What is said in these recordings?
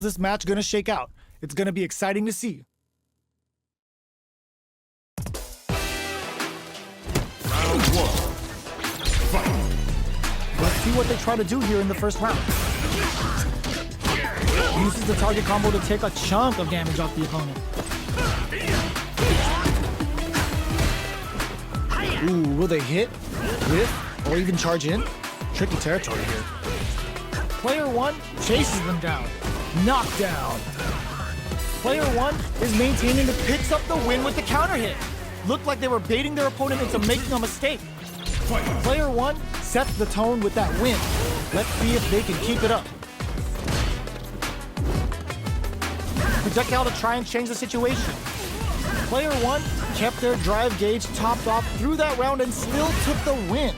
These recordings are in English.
this match gonna shake out? It's gonna be exciting to see. Round one. Fight. Let's see what they try to do here in the first round. Uses the target combo to take a chunk of damage off the opponent. Ooh, will they hit, whiff, or even charge in? Tricky territory here. Player one chases them down. Knockdown. Player one is maintaining and picks up the win with the counter hit. Looked like they were baiting their opponent into making a mistake. Player one sets the tone with that win. Let's see if they can keep it up. Projectile to try and change the situation. Player one kept their drive gauge topped off through that round and still took the win.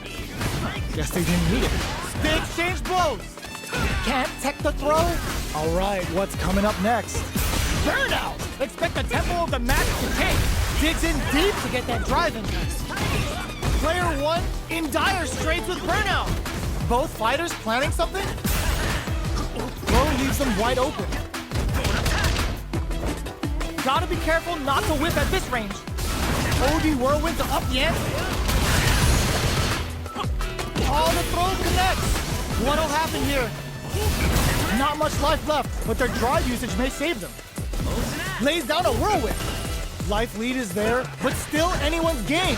Guess they didn't need it. They exchange blows. Can't tech the throw? All right, what's coming up next? Burnout! Expect the tempo of the match to take. Digs in deep to get that drive in. Player one in dire straits with Burnout. Both fighters planning something? Throw leaves them wide open. Gotta be careful not to whip at this range. OD Whirlwind to up the ante. Oh, the throw connects. What'll happen here? Not much life left, but their drive usage may save them. Lays down a Whirlwind. Life lead is there, but still anyone's game.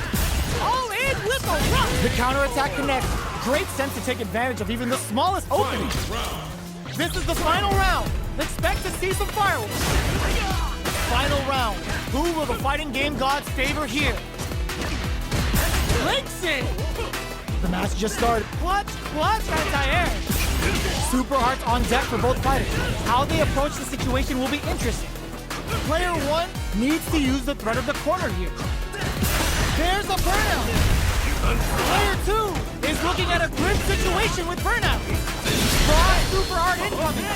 All in with a rush. The counterattack connects. Great sense to take advantage of even the smallest opening. This is the final round. Expect to see some fireworks. Final round. Who will the fighting game gods favor here? Links it! The match just started. Clutch, anti-air. Super hearts on deck for both fighters. How they approach the situation will be interesting. Player one needs to use the threat of the corner here. There's a burnout. Player two is looking at a grim situation with burnout. Broad super hard incoming.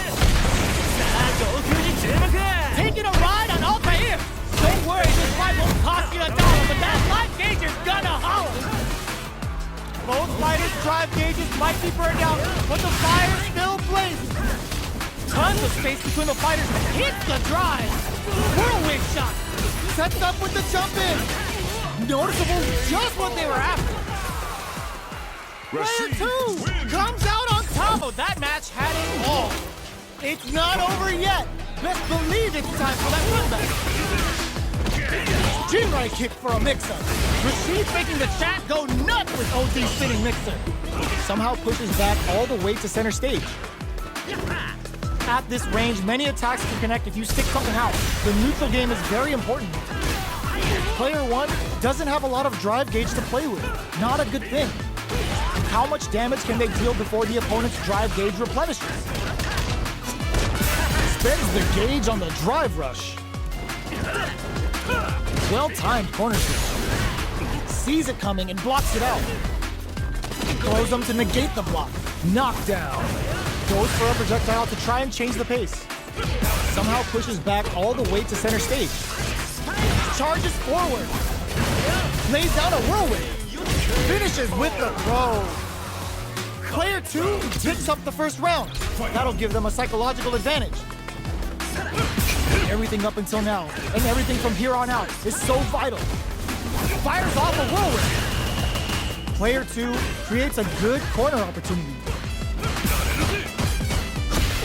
Taking a ride on Altair. Don't worry, this fight won't cost you $1, but that life gauge is gonna holler. Both fighters' drive gauges might be burned out, but the fire still blazes. Tons of space between the fighters. Hits the drive. Whirlwind shot. Sets up with the jump in. Noticeable, just what they were after. Player two comes out on top. Oh, that match had it all. It's not over yet. Best believe it's time for that comeback. Jinrai kick for a mix-up. Rashid making the chat go nuts with OD's spinning mixer. Somehow pushes back all the way to center stage. At this range, many attacks can connect if you stick something out. The neutral game is very important. Player one doesn't have a lot of drive gauge to play with. Not a good thing. How much damage can they deal before the opponent's drive gauge replenishes? Spends the gauge on the drive rush. Well-timed corner switch. Sees it coming and blocks it out. Throws them to negate the block. Knockdown. Goes for a projectile to try and change the pace. Somehow pushes back all the way to center stage. Charges forward. Lays down a Whirlwind. Finishes with the throw. Player two picks up the first round. That'll give them a psychological advantage. Everything up until now, and everything from here on out, is so vital. Fires off a Whirlwind. Player two creates a good corner opportunity.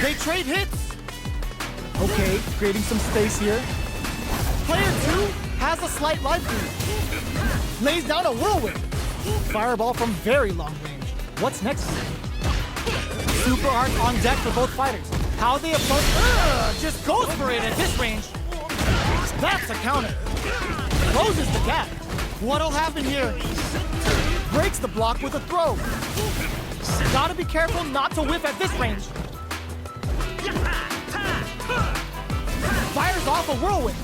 They trade hits. Okay, creating some space here. Player two has a slight life lead. Lays down a Whirlwind. Fireball from very long range. What's next here? Super arc on deck for both fighters. How they approach, just goes for it at this range. That's a counter. Closes the gap. What'll happen here? Breaks the block with a throw. Gotta be careful not to whiff at this range. Fires off a Whirlwind.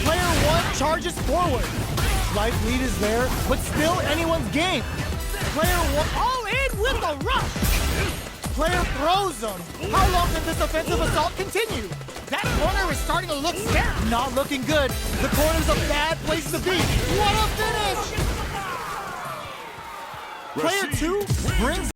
Player one charges forward. Life lead is there, but still anyone's game. Player one all in with a rush. Player throws them. How long can this offensive assault continue? That corner is starting to look scary. Not looking good. The corner's a bad place to be. What a finish! Player two brings